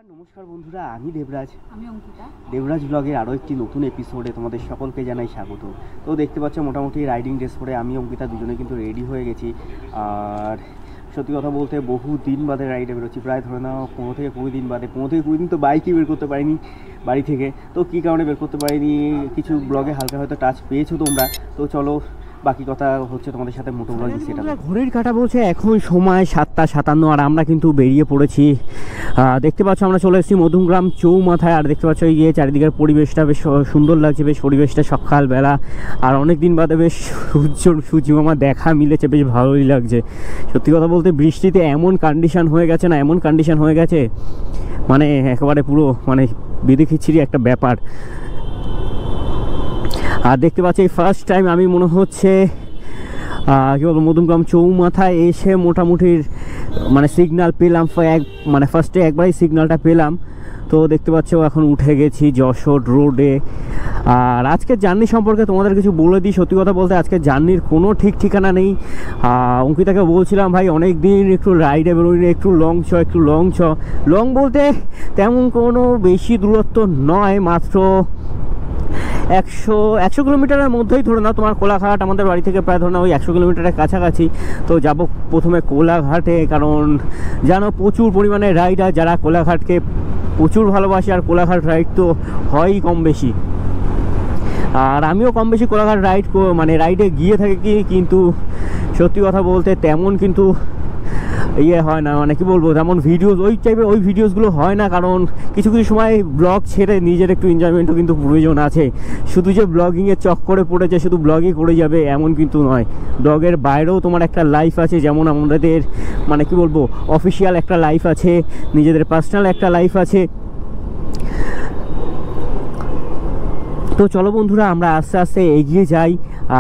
নমস্কার বন্ধুরা, আমি দেবরাজ। আমি অঙ্কিতা। দেবরাজ ব্লগের আরও একটি নতুন এপিসোডে তোমাদের সকলকে জানাই স্বাগত। তো দেখতে পাচ্ছ মোটামুটি রাইডিং ড্রেস পরে আমি অঙ্কিতা দুজনে কিন্তু রেডি হয়ে গেছি। আর সত্যি কথা বলতে বহু দিন বাদে রাইডে বেরোচ্ছি, প্রায় ধরে নাও 15 থেকে 20 দিন বাদে। 15 থেকে 20 দিন তো বাইকই বের করতে পারিনি বাড়ি থেকে। তো কী কারণে বের করতে পারিনি কিছু ব্লগে হালকা হয়তো টাচ পেয়েছো তোমরা। তো চলো বাকি কথা হচ্ছে তোমাদের সাথে মোটো ব্লগ। সেটা ঘড়ির কাঁটা বলছে এখন সময় 7:57 আর আমরা কিন্তু বেরিয়ে পড়েছি। দেখতে পাচ্ছ আমরা চলে এসেছি মধুমগ্রাম চৌমাথায়। আর দেখতে পাচ্ছ এই যে চারিদিকের পরিবেশটা বেশ সুন্দর লাগছে, বেশ পরিবেশটা সকালবেলা। আর অনেক দিন বাদে বেশ সূর্যমামা দেখা মিলেছে, বেশ ভালোই লাগছে। সত্যি কথা বলতে বৃষ্টিতে এমন কন্ডিশন হয়ে গেছে না, এমন কন্ডিশন হয়ে গেছে মানে একেবারে পুরো মানে বিধি খিচিড়ি একটা ব্যাপার। আর দেখতে পাচ্ছি এই ফার্স্ট টাইম আমি মনে হচ্ছে কী বলবো মধুমগ্রাম চৌমাথায় এসে মোটামুটি মানে সিগন্যাল পেলাম, মানে ফার্স্টে একবারই সিগন্যালটা পেলাম। তো দেখতে পাচ্ছ এখন উঠে গেছি যশোর রোডে। আর আজকের জার্নি সম্পর্কে তোমাদের কিছু বলে দিই। সত্যি কথা বলতে আজকের জার্নির কোনো ঠিক ঠিকানা নেই। অঙ্কিতাকে বলছিলাম ভাই অনেক দিন একটু রাইডে বেরোই, একটু লং লং বলতে তেমন কোনো বেশি দূরত্ব নয়, মাত্র 100 কিলোমিটারের মধ্যেই ধরে নাও। তোমার কোলাঘাট আমাদের বাড়ি থেকে প্রায় ধরে নাও ওই 100 কিলোমিটারের কাছাকাছি। তো যাব প্রথমে কোলাঘাটে, কারণ জানো প্রচুর পরিমাণে রাইডার যারা কোলাঘাটকে প্রচুর ভালোবাসে। আর কোলাঘাট রাইড তো হয়ই কম বেশি, আর আমিও কম বেশি কোলাঘাট রাইডে গিয়ে থাকি। কিন্তু সত্যি কথা বলতে তেমন কিন্তু হয় না, মানে কি বলবো তেমন ভিডিওস ওই টাইপের ওই ভিডিওসগুলো হয় না। কারণ কিছু কিছু সময় ব্লগ ছেড়ে নিজের একটু এনজয়মেন্টও কিন্তু প্রয়োজন আছে। শুধু যে ব্লগিংয়ের চক্করে পড়েছে শুধু ব্লগই করে যাবে এমন কিন্তু নয়। ব্লগের বাইরেও তোমার একটা লাইফ আছে, যেমন আমাদের মানে কি বলবো অফিসিয়াল একটা লাইফ আছে, নিজেদের পার্সোনাল একটা লাইফ আছে। তো চলো বন্ধুরা আমরা আস্তে আস্তে এগিয়ে যাই।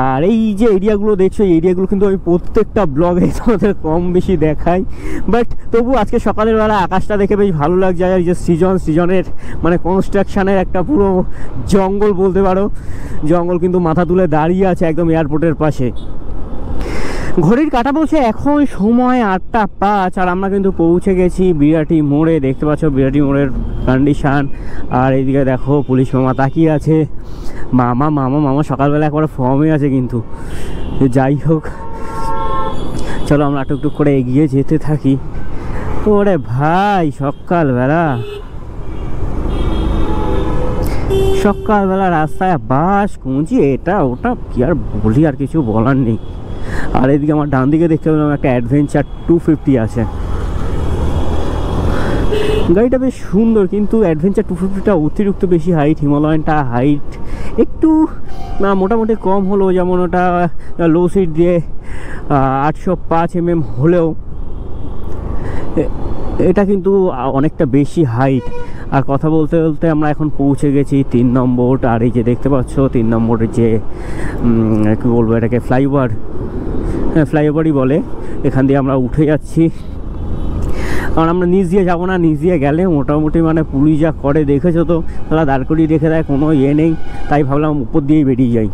আর এই যে এরিয়াগুলো দেখছো এই এরিয়াগুলো কিন্তু আমি প্রত্যেকটা ব্লগে তোমাদের কম বেশি দেখাই, বাট তবু আজকে সকালের বেলা আকাশটা দেখে বেশ ভালো লাগছে। আর যে সিজনের মানে কনস্ট্রাকশানের একটা পুরো জঙ্গল বলতে পারো, জঙ্গল কিন্তু মাথা তুলে দাঁড়িয়ে আছে একদম এয়ারপোর্টের পাশে। ঘড়ির কাঁটা বলছে এখন সময় 8:05 আর আমরা কিন্তু পৌঁছে গেছি বিরাটি মোড়ে। দেখতে পাচ্ছ বিরাটি মোড়ের কন্ডিশান। আর এইদিকে দেখো পুলিশ মামা তাকিয়ে আছে। মামা সকালবেলা একবার ফর্মে আছে। কিন্তু যাই হোক চলো আমরা টুকটুক করে এগিয়ে যেতে থাকি। ওরে ভাই সকালবেলা রাস্তায় বাস কুঁজি এটা ওটা কি আর বলি, আর কিছু বলার নেই। আর এদিকে আমার ডান দিকে দেখতে পেলাম একটা অ্যাডভেঞ্চার 250 আছে। গাড়িটা বেশ সুন্দর, কিন্তু অ্যাডভেঞ্চার 250টা অতিরিক্ত বেশি হাইট, হিমালয়ানটা হাইট একটু মোটামুটি কম হলো। যেমন ওটা লো সিট দিয়ে 805 mm হলেও এটা কিন্তু অনেকটা বেশি হাইট। আর কথা বলতে বলতে আমরা এখন পৌঁছে গেছি 3 নম্বর। আর এই যে দেখতে পাচ্ছ 3 নম্বরের যে কী বলবো এটাকে ফ্লাইওভার, হ্যাঁ ফ্লাইওভারই বলে। এখান দিয়ে আমরা উঠে যাচ্ছি, কারণ আমরা নিচ দিয়ে যাবো না। নিচ দিয়ে গেলে মোটামুটি মানে পুলিশ যা করে দেখেছো তো, তারা দাঁড় করিয়ে রেখে দেয়, কোনো নেই। তাই ভাবলাম উপর দিয়েই বেরিয়ে যাই।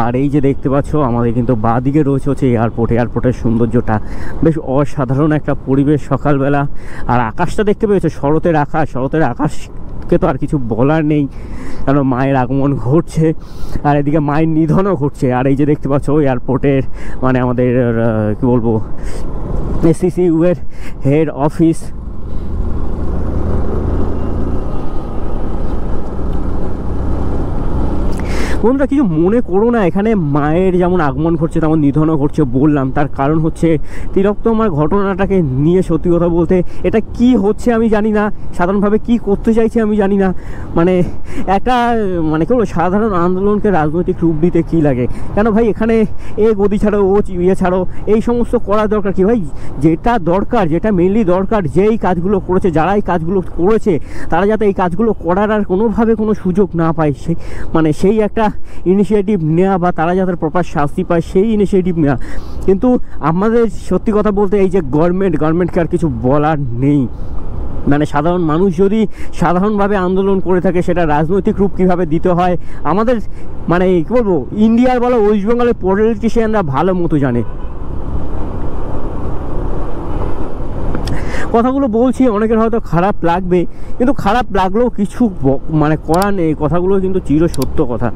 আর এই যে দেখতে পাচ্ছ আমাদের কিন্তু বাঁ দিকে রয়েছে হচ্ছে এয়ারপোর্টের সৌন্দর্যটা বেশ অসাধারণ একটা পরিবেশ সকালবেলা। আর আকাশটা দেখতে পেয়েছো, শরতের আকাশকে তো আর কিছু বলার নেই, কারণ মায়ের আগমন ঘটছে আর এদিকে মায়ের নিধনও ঘটছে। আর এই যে দেখতে পাচ্ছ এয়ারপোর্টের মানে আমাদের কি বলবো SCCU এর হেড অফিস। বন্ধুরা কিছু মনে করো না, এখানে মায়ের যেমন আগমন ঘটছে তেমন নিধনও ঘটছে বললাম। তার কারণ হচ্ছে তিলোত্তমার ঘটনাটাকে নিয়ে সত্যি কথা বলতে এটা কি হচ্ছে আমি জানি না, সাধারণভাবে কি করতে চাইছে আমি জানি না। মানে একটা মানে কি বলবো সাধারণ আন্দোলনকে রাজনৈতিক রূপ দিতে কী লাগে কেন ভাই? এখানে গদি ছাড়ো ছাড়ো এই সমস্ত করার দরকার কি ভাই? যেটা দরকার, যেটা মেনলি দরকার, যেই কাজগুলো করেছে, যারা এই কাজগুলো করেছে তারা যাতে এই কাজগুলো করার আর কোনোভাবে কোনো সুযোগ না পায়, সেই একটা ইনিশিয়েটিভ নেওয়া, বা তারা যাতে প্রপার শাস্তি পায় সেই ইনিশিয়েটিভ নেওয়া। কিন্তু আমাদের সত্যি কথা বলতে এই যে গভর্নমেন্টকে আর কিছু বলার নেই। মানে সাধারণ মানুষ যদি সাধারণভাবে আন্দোলন করে থাকে সেটা রাজনৈতিক রূপ কীভাবে দিতে হয় আমাদের মানে কী বলবো ইন্ডিয়ার বলো ওয়েস্ট বেঙ্গলের পলিটিশিয়ানরা ভালো মতো জানে। কথাগুলো বলছি অনেকের হয়তো খারাপ লাগবে, কিন্তু খারাপ লাগলেও কিছু মানে করা নেই, কথাগুলো কিন্তু চির সত্য কথা।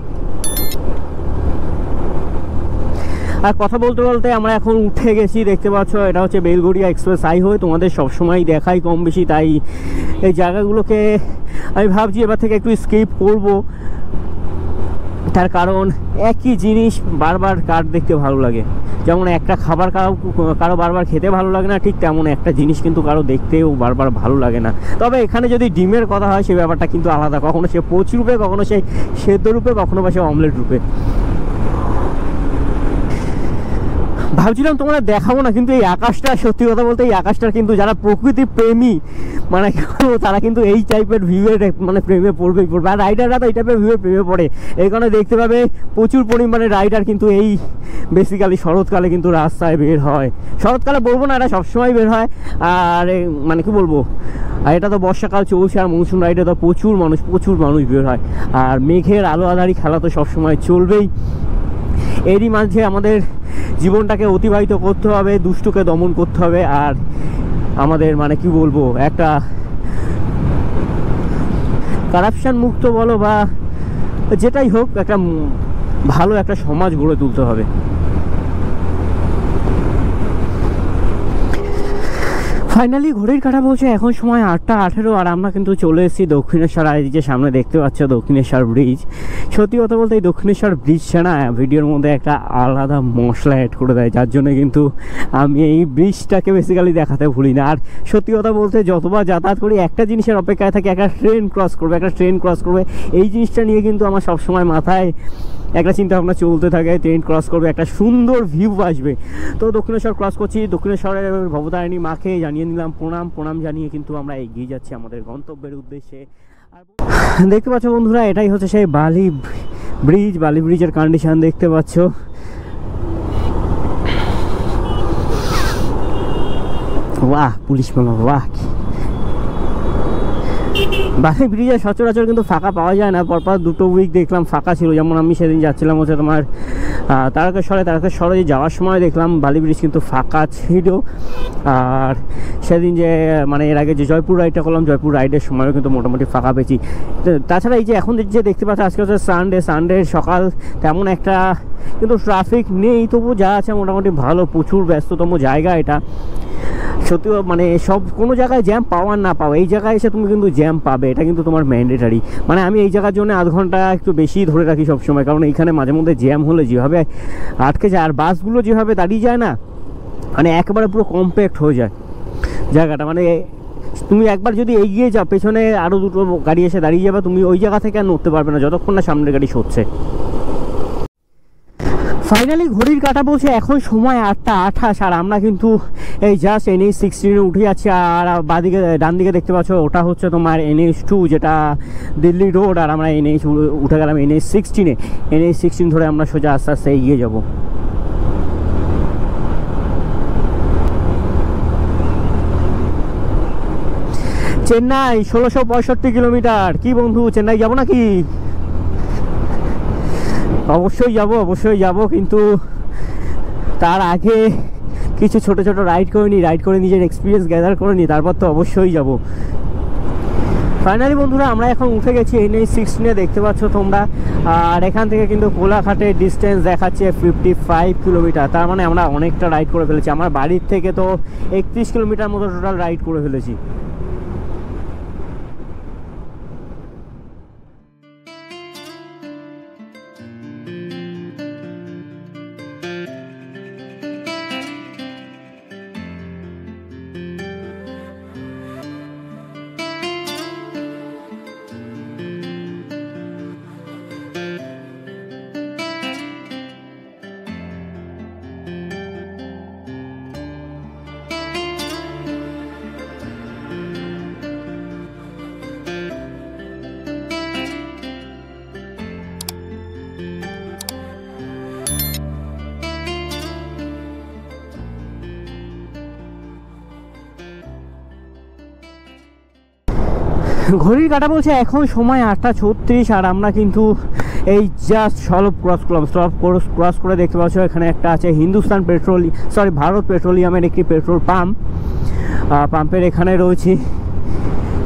আর কথা বলতে বলতে আমরা এখন উঠে গেছি, দেখতে পাচ্ছ এটা হচ্ছে বেলগড়িয়া এক্সপ্রেস হাইওয়ে, তোমাদের সবসময় দেখাই কম বেশি, তাই এই জায়গাগুলোকে আমি ভাবছি এবার থেকে একটু স্কিপ করব। তার কারণ একই জিনিস বারবার কার দেখতে ভালো লাগে, যেমন একটা খাবার কারো বারবার খেতে ভালো লাগে না, ঠিক তেমন একটা জিনিস কিন্তু কারো দেখতেও বারবার ভালো লাগে না। তবে এখানে যদি ডিমের কথা হয় সে ব্যাপারটা কিন্তু আলাদা, কখনো সে পোচ রূপে, কখনো সে সেদ্ধ রূপে, কখনো বা সে অমলেট রূপে। ভাবছিলাম তোমরা দেখাবো না, কিন্তু এই আকাশটা, সত্যি কথা বলতে এই আকাশটার কিন্তু যারা প্রকৃতি প্রেমী মানে তারা কিন্তু এই টাইপের ভিউয়ের মানে প্রেমে পড়বেই পড়বে। আর রাইডাররা তো এই টাইপের ভিউয়ে প্রেমে পড়ে, এই কারণে দেখতে পাবে প্রচুর পরিমাণে রাইডার কিন্তু এই বেসিক্যালি শরৎকালে কিন্তু রাস্তায় বের হয়। শরৎকালে বলবো না, এটা সবসময় বের হয়। আর মানে কি বলবো, আর এটা তো বর্ষাকাল চলছে, আর মৌসুম রাইডে তো প্রচুর মানুষ বের হয়। আর মেঘের আলো আধারি খেলা তো সবসময় চলবেই। এরই মাঝে আমাদের জীবনটাকে অতিবাহিত করতে হবে, দুষ্টুকে দমন করতে হবে, আর আমাদের মানে কি বলবো একটা কারাপশন মুক্ত বলো বা যেটাই হোক, একটা ভালো একটা সমাজ গড়ে তুলতে হবে। ফাইনালি ঘড়ির কাঁটা বলছে এখন সময় 8:18, আর আমরা কিন্তু চলে এসেছি দক্ষিণেশ্বর। এই যে সামনে দেখতে পাচ্ছ দক্ষিণেশ্বর ব্রিজ। সত্যি কথা বলতে এই দক্ষিণেশ্বর ব্রিজটা না ভিডিওর মধ্যে একটা আলাদা মশলা অ্যাড করে দেয়, যার জন্য কিন্তু আমি এই ব্রিজটাকে বেসিক্যালি দেখাতে ভুলি না। আর সত্যি কথা বলতে যতবার যাতায়াত করি একটা জিনিসের অপেক্ষায় থাকি, একটা ট্রেন ক্রস করবে, এই জিনিসটা নিয়ে কিন্তু আমার সবসময় মাথায় একটা চিন্তা ভাবনা চলতে থাকে, ট্রেন ক্রস করবে, একটা সুন্দর ভিউ আসবে। তো দক্ষিণেশ্বর ক্রস করছি, দক্ষিণেশ্বরের ভবতারিণী মাকে জানিয়ে নিলাম প্রণাম জানিয়ে কিন্তু আমরা এগিয়ে যাচ্ছি আমাদের গন্তব্যের উদ্দেশ্যে। আর দেখতে পাচ্ছ বন্ধুরা, এটাই হচ্ছে সেই বালি ব্রিজের কন্ডিশন দেখতে পাচ্ছ। বাহ পুলিশ মামা, বাহ। বালি ব্রিজে সচরাচর কিন্তু ফাঁকা পাওয়া যায় না, পরপর 2 উইক দেখলাম ফাঁকা ছিল। যেমন আমি সেদিন যাচ্ছিলাম হচ্ছে তোমার তারকেশ্বরে যাওয়ার সময় দেখলাম বালি ব্রিজ কিন্তু ফাঁকা ছিল। আর সেদিন যে মানে এর আগে যে জয়পুর রাইডটা করলাম, জয়পুর রাইডের সময়ও কিন্তু মোটামুটি ফাঁকা পেয়েছি। তাছাড়া এই যে এখন যে দেখতে পাচ্ছ আজকে হচ্ছে সানডে সকাল, তেমন একটা কিন্তু ট্রাফিক নেই, তবু যা আছে মোটামুটি ভালো, প্রচুর ব্যস্ততম জায়গা এটা। সত্যি মানে কোনো জায়গায় জ্যাম পাওয়ার না পাওয়া, এই জায়গায় এসে তুমি কিন্তু জ্যাম পাবে, এটা কিন্তু তোমার ম্যান্ডেটারি। মানে আমি এই জায়গার জন্য আধ ঘন্টা একটু বেশি ধরে রাখি সবসময়, কারণ এইখানে মাঝে মধ্যে জ্যাম হলে যেভাবে আটকে যায়, আর বাসগুলো যেভাবে দাঁড়িয়ে যায় না, মানে একেবারে পুরো কম্প্যাক্ট হয়ে যায় জায়গাটা। মানে তুমি একবার যদি এগিয়ে যাও, পেছনে আরও 2টো গাড়ি এসে দাঁড়িয়ে যাবে, তুমি ওই জায়গা থেকে আর নড়তে পারবে না যতক্ষণ না সামনের গাড়ি সরছে। ফাইনালি ঘড়ির কাঁটা বলছে এখন সময় 8:28, আর আমরা কিন্তু এই জাস্ট NH-16 উঠে যাচ্ছি। আর বাদিকে ডান দিকে দেখতে পাচ্ছ ওটা হচ্ছে তোমার NH-2 যেটা দিল্লি রোড, আর আমরা উঠে গেলাম NH-16 ধরে আমরা সোজা আস্তে আস্তে এগিয়ে যাব। চেন্নাই 1665 কিলোমিটার। কি বন্ধু, চেন্নাই যাবো নাকি? অবশ্যই যাব, কিন্তু তার আগে কিছু ছোট রাইড করে নিজের এক্সপিরিয়েন্স গ্যাদার করে নিই, তারপর তো অবশ্যই যাব। ফাইনালি বন্ধুরা আমরা এখন উঠে গেছি NH-16, দেখতে পাচ্ছ তোমরা। আর এখান থেকে কিন্তু কোলাঘাটের ডিস্টেন্স দেখাচ্ছে 55 কিলোমিটার, তার মানে আমরা অনেকটা রাইড করে ফেলেছি। আমার বাড়ির থেকে তো 31 কিলোমিটার মতো টোটাল রাইড করে ফেলেছি। ঘড়ির কাঁটা বলছে এখন সময় 8:36, আর আমরা কিন্তু এই জাস্ট সলভ ক্রস করে দেখতে পাচ্ছ এখানে একটা আছে ভারত পেট্রোলিয়ামের একটি পেট্রোল পাম্প। পাম্পের এখানে রয়েছি।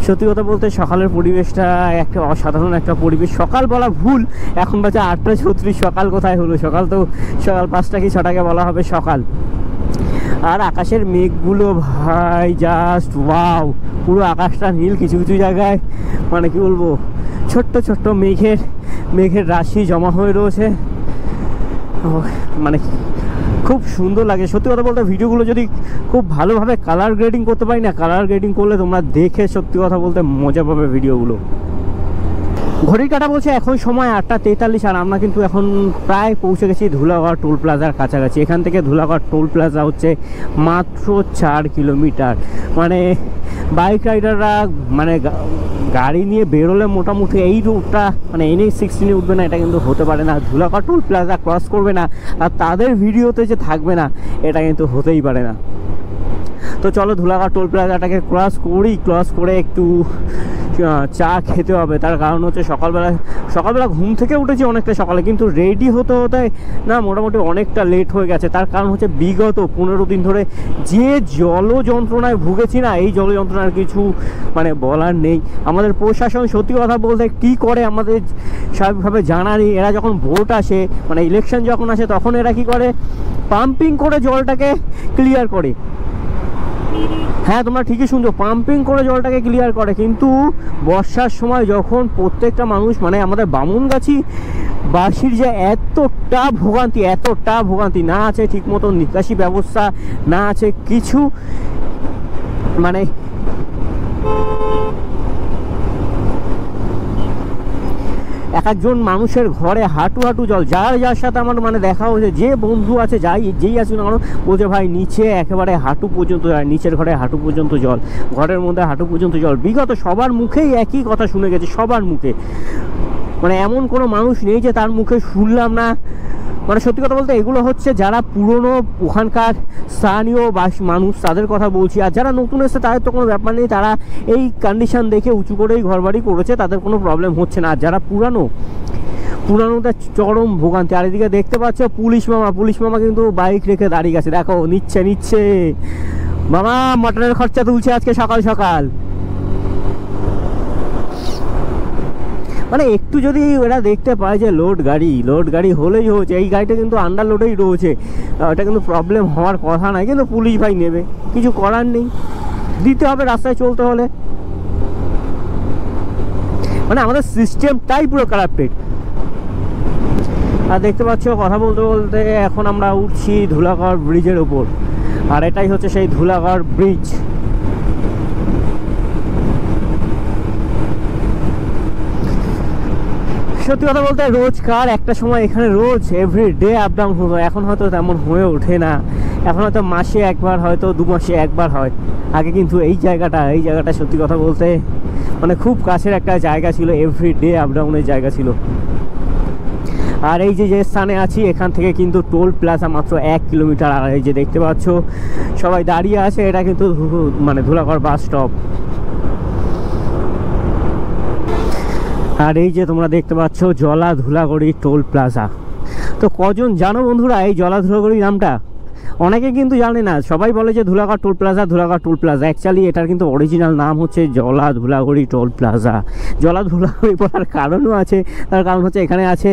সত্যি কথা বলতে সকালের পরিবেশটা একটা অসাধারণ একটা পরিবেশ। সকাল বলা ভুল, এখন বাজে 8:36। সকাল কোথায় হলো, সকাল তো সকাল 5টা কি 6টাকে বলা হবে সকাল। আর আকাশের মেঘগুলো ভাই জাস্ট ওয়াও, পুরো আকাশটা নীল, কিছু কিছু জায়গায় মানে কি বলবো ছোট্ট ছোট্ট মেঘের রাশি জমা হয়ে রয়েছে, মানে খুব সুন্দর লাগে। সত্যি কথা বলতে ভিডিওগুলো যদি খুব ভালোভাবে কালার গ্রেডিং করতে পারি না, কালার গ্রেডিং করলে তোমরা দেখে সত্যি কথা বলতে মজা পাবে ভিডিওগুলো। ঘড়ির কাঁটা বলছে এখন সময় 8:43, আর আমরা কিন্তু এখন প্রায় পৌঁছে গেছি ধুলাগড় টোল প্লাজার কাছাকাছি। এখান থেকে ধুলাগড় টোল প্লাজা হচ্ছে মাত্র 4 কিলোমিটার। মানে বাইক রাইডাররা মানে গাড়ি নিয়ে বেরোলে মোটামুটি এই রুটটা মানে NH16 উঠবে না, এটা কিন্তু হতে পারে না। ধুলাগড় টোল প্লাজা ক্রস করবে না আর তাদের ভিডিওতে যে থাকবে না, এটা কিন্তু হতেই পারে না। তো চলো ধুলাগড় টোল প্লাজাটাকে ক্রস করে একটু চা খেতে হবে। তার কারণ হচ্ছে সকালবেলা ঘুম থেকে উঠেছি অনেকটা সকালে, কিন্তু রেডি হতে না মোটামুটি অনেকটা লেট হয়ে গেছে। তার কারণ হচ্ছে বিগত 15 দিন ধরে যে জল যন্ত্রণায় ভুগেছি না, এই জল যন্ত্রণার কিছু মানে বলার নেই। আমাদের প্রশাসন সত্যি কথা বলতে কী করে আমাদের স্বাভাবিকভাবে জানা নেই। এরা যখন ভোট আসে মানে ইলেকশন যখন আসে, তখন এরা কী করে পাম্পিং করে জলটাকে ক্লিয়ার করে। হ্যাঁ তোমরা ঠিকই শুনছো, পাম্পিং করে জলটাকে ক্লিয়ার করে। কিন্তু বর্ষার সময় যখন প্রত্যেকটা মানুষ মানে আমাদের বামুনগাছি বাসীর যে এতটা ভোগান্তি, না আছে ঠিকমতো নিকাশি ব্যবস্থা, না আছে কিছু, মানে এক একজন মানুষের ঘরে হাঁটু জল। যার সাথে আমার মানে দেখা হয়েছে, যে বন্ধু আছে যেই আছে না বলছে ভাই নিচে একেবারে হাঁটু পর্যন্ত যায়, নিচের ঘরে হাঁটু পর্যন্ত জল, ঘরের মধ্যে হাঁটু পর্যন্ত জল। বিগত সবার মুখেই একই কথা শুনে গেছে, সবার মুখে। মানে এমন কোনো মানুষ নেই যে তার মুখে শুনলাম না। মানে সত্যি কথা বলতে এগুলো হচ্ছে যারা পুরনো ওখানকার স্থানীয় মানুষ, তাদের কথা বলছি। আর যারা নতুন এসেছে তাদের তো কোনো ব্যাপার নেই, তারা এই কন্ডিশন দেখে উঁচু করেই ঘরবাড়ি করেছে, তাদের কোনো প্রবলেম হচ্ছে না। আর যারা পুরানোটা চরম ভোগান্তি। আর এদিকে দেখতে পাচ্ছ পুলিশ মামা কিন্তু বাইক রেখে দাঁড়িয়ে গেছে, দেখো নিচ্ছে মামা মটনের খরচা তুলছে আজকে সকাল। মানে একটু যদি এরা দেখতে পায় যে লোড গাড়ি হলেই হচ্ছে, এই গাড়িটা কিন্তু আন্ডার লোডেই রয়েছে, এটা কিন্তু প্রবলেম হওয়ার কথা নয়। কিন্তু পুলিশ ভাই নেবে, কিছু করার নেই, দিতে হবে রাস্তায় চলতে হলে। মানে আমাদের সিস্টেমটাই পুরো কারাপ্টেড। আর দেখতে পাচ্ছ কথা বলতে এখন আমরা উঠছি ধুলাগড় ব্রিজের ওপর, আর এটাই হচ্ছে সেই ধুলাগড় ব্রিজ। সত্যি কথা বলতে রোজকার একটা সময় এখানে রোজ এভরিডে আপ ডাউন হতো, এখন হয়তো তেমন হয়ে ওঠে না। এখন হয়তো মাসে একবার, হয়তো 2 মাসে একবার হয়। আগে কিন্তু এই জায়গাটা সত্যি কথা বলতে মানে খুব কাছের একটা জায়গা ছিল, এভরিডে আপ ডাউনের জায়গা ছিল। আর এই যে স্থানে আছি এখান থেকে কিন্তু টোল প্লাজা মাত্র 1 কিলোমিটার। আর এই যে দেখতে পাচ্ছ সবাই দাঁড়িয়ে আছে, এটা কিন্তু মানে ধুলাগড় বাস স্টপ। আর এই যে তোমরা দেখতে পাচ্ছ জলা ধুলাগড়ি টোল প্লাজা। তো কজন জানো বন্ধুরা এই জলা ধুলাগড়ি নামটা? অনেকে কিন্তু জানে না, সবাই বলে যে ধুলাগড় টোল প্লাজা। অ্যাকচুয়ালি এটার কিন্তু অরিজিনাল নাম হচ্ছে জলা ধুলাগড়ি টোল প্লাজা। জলা ধুলাগড়ি বলার কারণও আছে, তার কারণ হচ্ছে এখানে আছে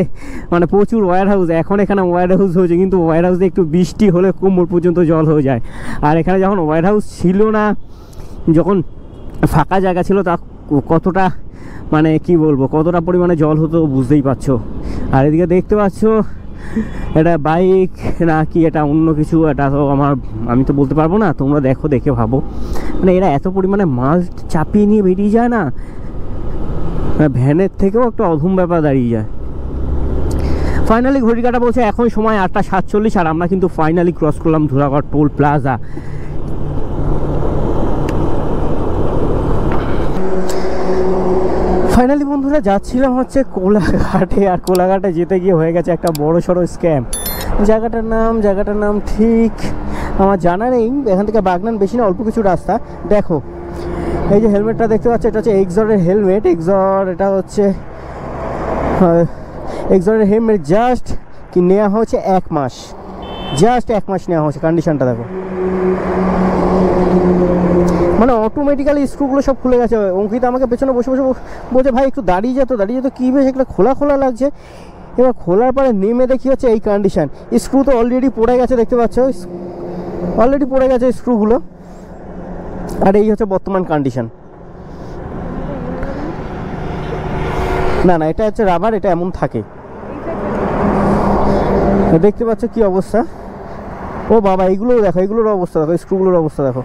মানে প্রচুর ওয়্যার হাউস। এখন এখানে ওয়্যার হাউস হয়েছে, কিন্তু ওয়্যার হাউসে একটু বৃষ্টি হলে কোমর পর্যন্ত জল হয়ে যায়। আর এখানে যখন ওয়্যার হাউস ছিল না, যখন ফাঁকা জায়গা ছিল, তা কতটা মানে কি বলবো কতটা পরিমাণে জল হতো বুঝতেই পারছো। আর এদিকে দেখতে পাচ্ছ এটা বাইক না কি এটা অন্য কিছু, এটা তো আমি তো বলতে পারবো না, তোমরা দেখে ভাবো। মানে এরা এত পরিমাণে মাল চাপিয়ে নিয়ে বেরিয়ে যায় না, ভ্যানের থেকেও একটা অধম ব্যাপার দাঁড়িয়ে যায়। ফাইনালি ঘড়ি কাঁটা বলছে এখন সময় 8:47, আর আমরা কিন্তু ফাইনালি ক্রস করলাম ধুলাগড় টোল প্লাজা। ফাইনালি বন্ধুরা যাচ্ছিলাম হচ্ছে কোলাঘাটে, আর কোলাঘাটে যেতে গিয়ে হয়ে গেছে একটা বড় সড়ো স্ক্যাম। জায়গাটার নাম ঠিক আমার জানা নেই। এখান থেকে বাগনান বেশি না, অল্প কিছু রাস্তা। দেখো এই যে হেলমেটটা দেখতে পাচ্ছ, এটা হচ্ছে এক্সরের হেলমেট। এটা হচ্ছে এক্সরের হেলমেট। জাস্ট কি নেওয়া হচ্ছে 1 মাস, জাস্ট 1 মাস নেওয়া হচ্ছে। কন্ডিশনটা দেখো, অটোমেটিক্যালি স্ক্রুগুলো সব খুলে গেছে। অঙ্কিতা আমাকে পেছনে বসে বসে বলছে ভাই একটু দাঁড়িয়ে যেত কী বেশ এগুলো খোলা খোলা লাগছে। এবার খোলার পরে নেমে দেখি হচ্ছে এই কন্ডিশান, স্ক্রু তো অলরেডি পড়ে গেছে, দেখতে পাচ্ছ অলরেডি পড়ে গেছে স্ক্রুগুলো। আর এই হচ্ছে বর্তমান কন্ডিশন। না এটা হচ্ছে রাবার, এটা এমন থাকে, দেখতে পাচ্ছ কি অবস্থা। ও বাবা এইগুলোও দেখো, এইগুলোর অবস্থা দেখো, স্ক্রুগুলোর অবস্থা দেখো।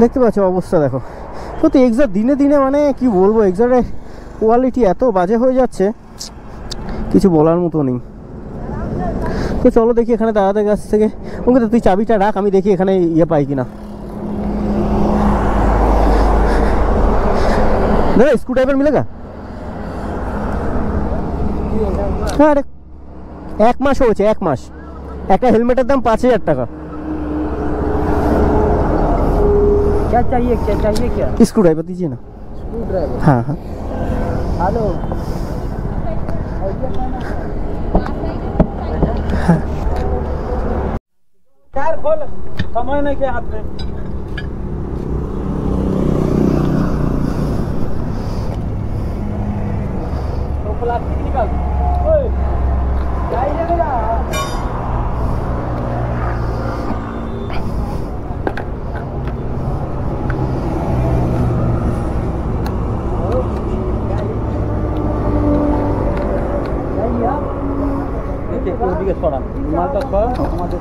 দেখতে পাচ্ছ অবস্থা দেখো। সত্যি এক্সার দিনে দিনে মানে কি বলবো, এক্সারের কোয়ালিটি এত বাজে হয়ে যাচ্ছে কিছু বলার মতো নেই। তো চলো দেখি এখানে দাদাদের কাছ থেকে। ওকে তুই চাবিটা রাখ, আমি দেখি এখানে ইয়ে পাই কিনা। দাদা স্ক্রু ড্রাইভার মিলেগা? হ্যাঁ 1 মাস হয়েছে, 1 মাস। একটা হেলমেটের দাম 5000 টাকা। क्या चाहिए क्या? स्क्रू ड्राइवर दीजिए ना। Screw driver? हाँ। हेलो टायर खोल, समय नहीं के हाथ में। तो प्लास्टिक निकाल। ओए चाहिए मेरा। দিকে সরান, মালটা সরান আমাদের।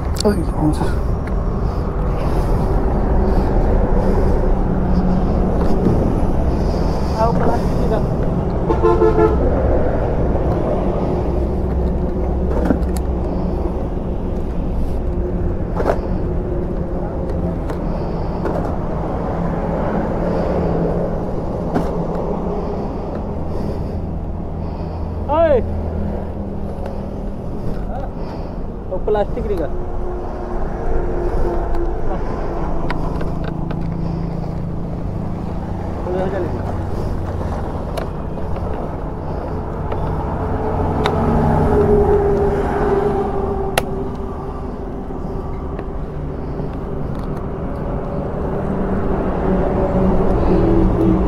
प्लास्टिक निकाल।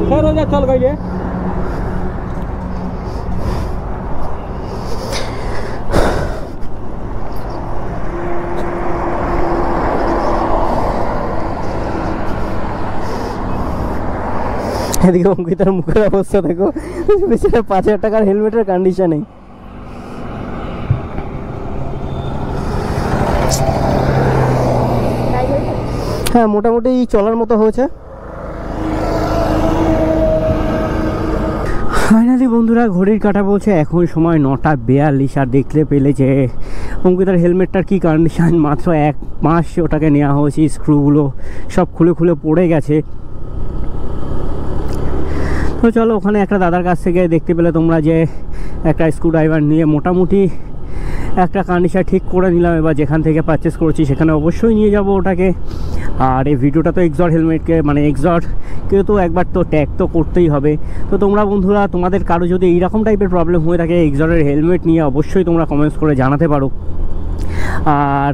सर हो जा, चल गई। এদিকে অঙ্কিতার মুখের অবস্থা দেখো, বেচারা 5000 টাকার হেলমেটের কন্ডিশনে। হ্যাঁ মোটামুটি চলার মতো হয়েছে। ফাইনালি বন্ধুরা ঘড়ির কাঁটা বলছে এখন সময় 9:42। আর দেখতে পেলে যে অঙ্কিতার হেলমেটটার কি কন্ডিশন, মাত্র 1 মাস ওটাকে নেওয়া হয়েছে, স্ক্রুগুলো সব খুলে খুলে পড়ে গেছে। তো চলো ওখানে একটা দাদার কাছ থেকে দেখতে পেলে তোমরা যে একটা স্ক্রু ড্রাইভার নিয়ে মোটামুটি একটা কন্ডিশন ঠিক করে নিলাম। এবার যেখান থেকে পারচেস করেছি সেখানে অবশ্যই নিয়ে যাব ওটাকে। আর এই ভিডিওটা তো এক্সর হেলমেটকে মানে এক্সরকে তো একবার তো ট্যাগ তো করতেই হবে। তো তোমরা বন্ধুরা তোমাদের কারো যদি এইরকম টাইপের প্রবলেম হয়ে থাকে এক্সরের হেলমেট নিয়ে অবশ্যই তোমরা কমেন্টস করে জানাতে পারো। আর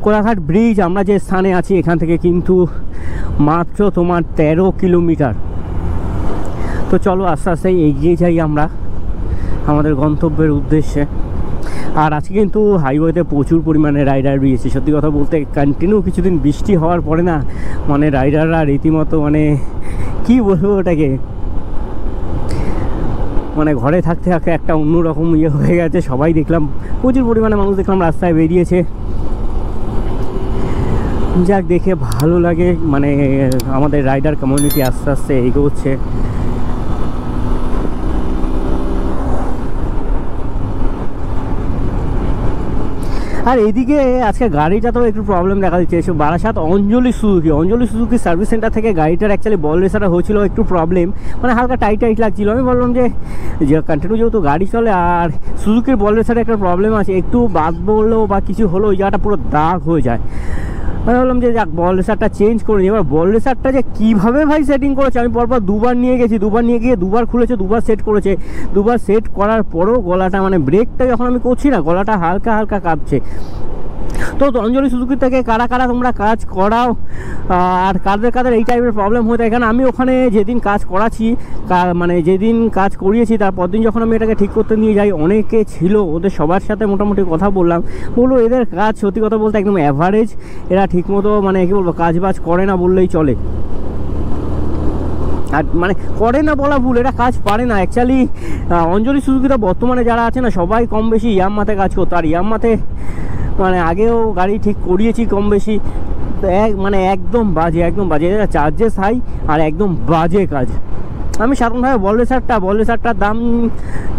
কোলাঘাট ব্রিজ আমরা যে স্থানে আছি এখান থেকে কিন্তু মাত্র তোমার 13 কিলোমিটার। তো চলো আস্তে আস্তে এগিয়ে যাই আমরা আমাদের গন্তব্যের উদ্দেশ্যে। আর আজকে কিন্তু হাইওয়েতে প্রচুর পরিমাণে রাইডার রয়েছে। সত্যি কথা বলতে কন্টিনিউ কিছুদিন বৃষ্টি হওয়ার পরে না মানে রাইডাররা রীতিমতো মানে কি বলবো ওটাকে, মানে ঘরে থাকতে থাকতে একটা অন্যরকম ইয়ে হয়ে গেছে। সবাই দেখলাম প্রচুর পরিমাণে মানুষ দেখলাম রাস্তায় বেরিয়েছে। যাক দেখে ভালো লাগে, মানে আমাদের রাইডার কমিউনিটি আস্তে আস্তে এগোচ্ছে। আর এদিকে আজকে গাড়িটা তো একটু প্রবলেম দেখা দিচ্ছে। এসব বারাসাত অঞ্জলি সুজুকি সার্ভিস সেন্টার থেকে গাড়িটার অ্যাকচুয়ালি বল রেসাটা হয়েছিল একটু প্রবলেম, মানে হালকা টাইট লাগছিলো। আমি বললাম যে কন্টিনিউ যেহেতু গাড়ি চলে আর সুজুকির বল রেসারে একটা প্রবলেম আছে, একটু বাদ বললো বা কিছু হলো ওই জায়গাটা পুরো দাগ হয়ে যায়। আমি ভাবলাম যে যাক বল রেসারটা চেঞ্জ করে নিই। এবার বল রেসারটা যে কীভাবে ভাই সেটিং করেছে, আমি পরপর দুবার নিয়ে গেছি, দুবার নিয়ে গিয়ে দুবার খুলেছে, দুবার সেট করেছে, দুবার সেট করার পরেও গলাটা মানে ব্রেকটা যখন আমি করছি না গলাটা হালকা হালকা কাঁপছে। তো অঞ্জলি সুজুকি থেকে কারা কারা তোমরা কাজ করাও আর কাদের কাদের এই টাইপের প্রবলেম হয়ে থাকে, কারণ আমি ওখানে যেদিন কাজ করাচ্ছি মানে যেদিন কাজ করিয়েছি তারপর দিন যখন আমি এটাকে ঠিক করতে নিয়ে যাই অনেকে ছিল, ওদের সবার সাথে মোটামুটি কথা বললাম, বললো এদের কাজ সত্যি কথা বলতে একদম অ্যাভারেজ, এরা ঠিকমতো মানে কী বলবো কাজ বাজ করে না বললেই চলে। আর মানে করে না বলা ভুল, এটা কাজ পারে না অ্যাকচুয়ালি। অঞ্জলি সুজুকিটা বর্তমানে যারা আছে না সবাই কম বেশি ইয়ামাহাতে কাজ করতো, আর ইয়ামাহাতে মানে আগেও গাড়ি ঠিক করিয়েছি কম বেশি, তো মানে একদম বাজে, একদম বাজে, চার্জেস হাই আর একদম বাজে কাজ। আমি সাধারণভাবে বল রেসারটার দাম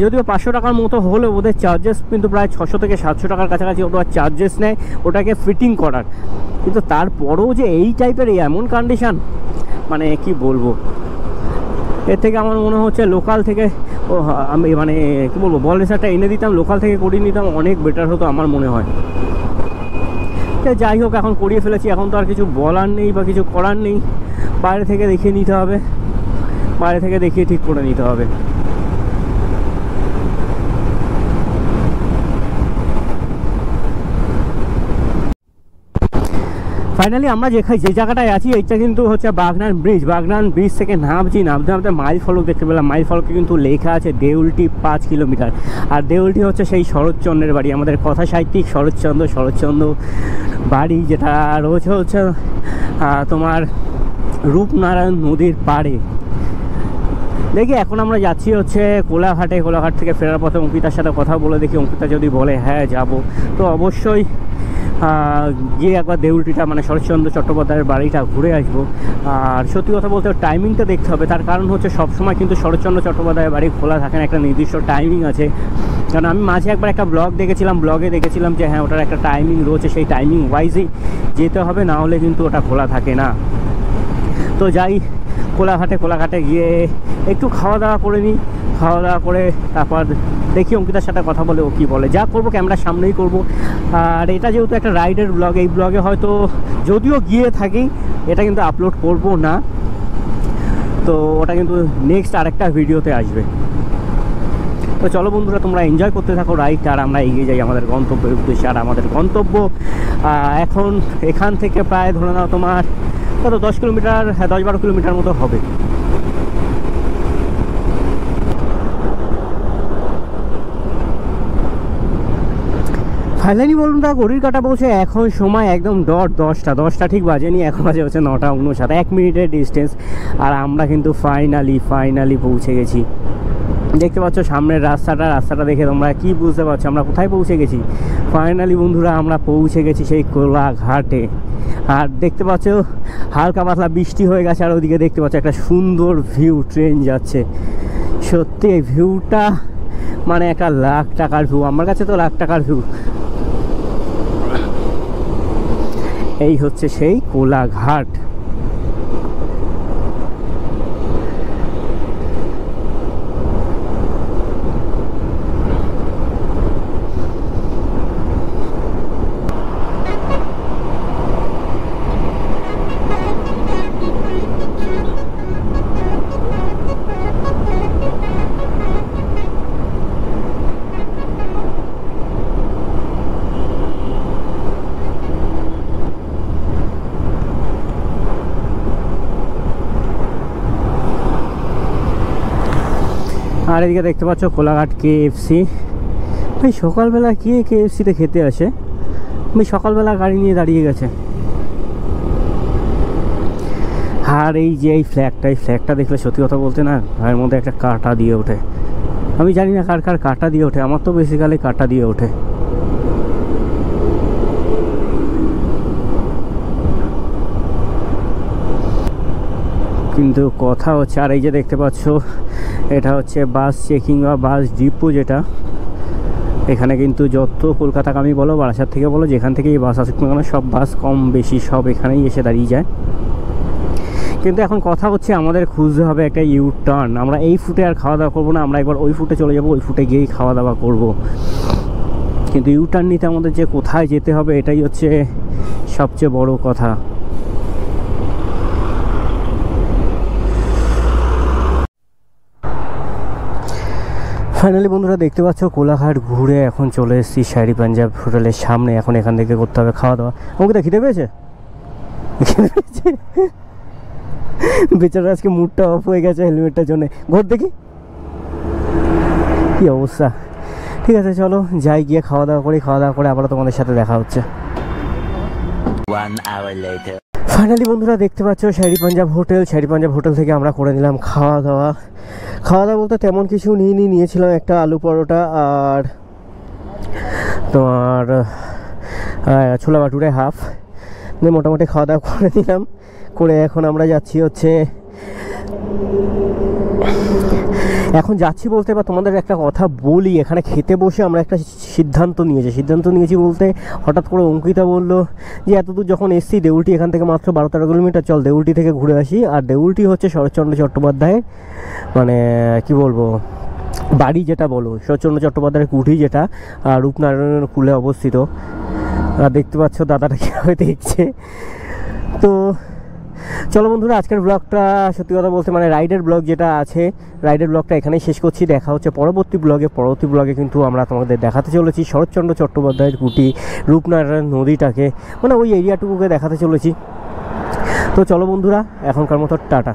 যদিও 500 টাকার মতো হলেও ওদের চার্জেস কিন্তু প্রায় 600 থেকে 700 টাকার কাছাকাছি ওটা চার্জেস নেয় ওটাকে ফিটিং করার, কিন্তু তারপরেও যে এই টাইপের এমন কন্ডিশান মানে কি বলবো, এর থেকে আমার মনে হচ্ছে লোকাল থেকে আমি মানে কী বলবো বল রেসারটা এনে দিতাম, লোকাল থেকে করিয়ে নিতাম, অনেক বেটার হতো আমার মনে হয়। যাই হোক এখন করিয়ে ফেলেছি, এখন তো আর কিছু বলার নেই বা কিছু করার নেই, বাইরে থেকে দেখিয়ে নিতে হবে, বাইরে থেকে দেখিয়ে ঠিক করে নিতে হবে। ফাইনালি আমরা যে জায়গাটায় আছি এইটা কিন্তু হচ্ছে বাগনান ব্রিজ থেকে নামতে নামতে মাইল ফলক দেখতে পেলাম। মাইল ফলকে কিন্তু লেখা আছে দেউলটি 5 কিলোমিটার, আর দেউলটি হচ্ছে সেই শরৎচন্দ্রের বাড়ি, আমাদের কথা সাহিত্যিক শরৎচন্দ্র বাড়ি, যেটা রয়েছে হচ্ছে তোমার রূপনারায়ণ নদীর পাড়ে। দেখি এখন আমরা যাচ্ছি হচ্ছে কোলাঘাট থেকে ফেরার পথে অঙ্কিতার সাথে কথা বলে দেখি, অঙ্কিতা যদি বলে হ্যাঁ যাব তো অবশ্যই গিয়ে একবার দেউলটিটা মানে শরৎচন্দ্র চট্টোপাধ্যায়ের বাড়িটা ঘুরে আসবো। আর সত্যি কথা বলতে টাইমিংটা দেখতে হবে, তার কারণ হচ্ছে সবসময় কিন্তু শরৎচন্দ্র চট্টোপাধ্যায়ের বাড়ি খোলা থাকে না, একটা নির্দিষ্ট টাইমিং আছে। কারণ আমি মাঝে একবার একটা ব্লগে দেখেছিলাম যে হ্যাঁ ওটার একটা টাইমিং রয়েছে, সেই টাইমিং ওয়াইজই যেতে হবে, না হলে কিন্তু ওটা খোলা থাকে না। তো যাই কোলাঘাটে গিয়ে একটু খাওয়া দাওয়া করে নিই, খাওয়া দাওয়া করে তারপর দেখি অঙ্কিতার সাথে কথা বলে ও কী বলে, যা করবো ক্যামেরার সামনেই করব। আর এটা যেহেতু একটা রাইডের ব্লগ, এই ব্লগে হয়তো যদিও গিয়ে থাকি এটা কিন্তু আপলোড করব না, তো ওটা কিন্তু নেক্সট আরেকটা ভিডিওতে আসবে। তো চলো বন্ধুরা তোমরা এনজয় করতে থাকো রাইড, আর আমরা এগিয়ে যাই আমাদের গন্তব্যের উদ্দেশ্যে। আর আমাদের গন্তব্য এখন এখান থেকে প্রায় ধরে নাও তোমার কত 10 কিলোমিটার, হ্যাঁ 10-12 কিলোমিটার মতো হবে। ফাইনালি বলুন তা ঘড়ির কাঁটা বলছে এখন সময় একদম 10টা ঠিক বাজেনি, এখন বাজে হচ্ছে 9:59, 1 মিনিটের ডিস্টেন্স। আর আমরা কিন্তু ফাইনালি পৌঁছে গেছি। দেখতে পাচ্ছ সামনের রাস্তাটা দেখে তোমরা কি বুঝতে পারছো আমরা কোথায় পৌঁছে গেছি। ফাইনালি বন্ধুরা আমরা পৌঁছে গেছি সেই কোলাঘাটে। আর দেখতে পাচ্ছ হালকা পাতলা বৃষ্টি হয়ে গেছে, আর ওদিকে দেখতে পাচ্ছ একটা সুন্দর ভিউ, ট্রেন যাচ্ছে। সত্যি এই ভিউটা মানে একটা লাখ টাকার ভিউ, আমার কাছে তো লাখ টাকার ভিউ। এই হচ্ছে সেই কোলাঘাট। আর এদিকে দেখতে পাচ্ছ কোলাঘাট KFC। ভাই সকালবেলা কে KFCতে খেতে আসে? ভাই সকালবেলা গাড়ি নিয়ে দাঁড়িয়ে গেছে। আর এই যে এই ফ্ল্যাগটা দেখলে সত্যি কথা বলতে না গায়ের মধ্যে একটা কাঁটা দিয়ে ওঠে। আমি জানি না কার কাঁটা দিয়ে ওঠে, আমার তো বেসিক্যালি কাঁটা দিয়ে ওঠে। কিন্তু কথা হচ্ছে, আর এই যে দেখতে পাচ্ছ এটা হচ্ছে বাস চেকিং বা বাস ডিপো, যেটা এখানে কিন্তু যত কলকাতাগামী বলো বারাসাত থেকে বলো যেখান থেকেই বাস আসুক না কেন সব বাস কম বেশি সব এখানেই এসে দাঁড়িয়ে যায়। কিন্তু এখন কথা হচ্ছে আমাদের খুঁজতে হবে একটা ইউ টার্ন। আমরা এই ফুটে আর খাওয়া দাওয়া করবো না, আমরা একবার ওই ফুটে চলে যাবো, ওই ফুটে গিয়েই খাওয়া দাওয়া করব। কিন্তু ইউ টার্ন নিতে আমাদের যে কোথায় যেতে হবে এটাই হচ্ছে সবচেয়ে বড় কথা। ফাইনালি বন্ধুরা দেখতে পাচ্ছ কোলাঘাট ঘুরে এখন চলে এসেছি শাড়ি পাঞ্জাব হোটেলের সামনে। এখন এখান থেকে করতে হবে খাওয়া দাওয়া। আমাকে তো খিদে পেয়েছে, বেচারা আজকে মুডটা অফ হয়ে গেছে হেলমেটটার জন্য। ঘর দেখি কি অবস্থা। ঠিক আছে চলো যাই, গিয়ে খাওয়া দাওয়া করি। খাওয়া দাওয়া করে আবার তোমাদের সাথে দেখা হচ্ছে। ফাইনালি বন্ধুরা দেখতে পাচ্ছ শাড়ি পাঞ্জাব হোটেল। শাড়ি পাঞ্জাব হোটেল থেকে আমরা করে নিলাম খাওয়া দাওয়া। খাওয়া দাওয়া বলতে তেমন কিছু নিয়েছিলাম একটা আলু পরোটা আর তোমার ছোলা বাটুরে হাফ, মোটামুটি খাওয়া দাওয়া করে নিলাম। করে এখন আমরা যাচ্ছি হচ্ছে, এখন যাচ্ছি বলতে বা তোমাদের একটা কথা বলি, এখানে খেতে বসে আমরা একটা সিদ্ধান্ত নিয়েছি বলতে হঠাৎ করে অঙ্কিতা বললো যে এতদূর যখন এসছি দেউলটি এখান থেকে মাত্র 12-13 কিলোমিটার, চল দেউলটি থেকে ঘুরে আসি। আর দেউলটি হচ্ছে শরৎচন্দ্র চট্টোপাধ্যায়ের মানে কি বলবো বাড়ি, যেটা বলো শরৎচন্দ্র চট্টোপাধ্যায়ের কুঠি, যেটা রূপনারায়ণের কূলে অবস্থিত। দেখতে পাচ্ছ দাদাটা কীভাবে দেখছে। তো চলো বন্ধুরা আজকের ব্লগটা সত্যি কথা বলতে মানে রাইডের ব্লগ যেটা আছে, রাইডের ব্লগটা এখানেই শেষ করছি। দেখা হচ্ছে পরবর্তী ব্লগে কিন্তু আমরা তোমাদের দেখাতে চলেছি শরৎচন্দ্র চট্টোপাধ্যায়ের কুটি, রূপনারায়ণ নদীটাকে, মানে ওই এরিয়াটুকুকে দেখাতে চলেছি। তো চলো বন্ধুরা এখনকার মতো টাটা।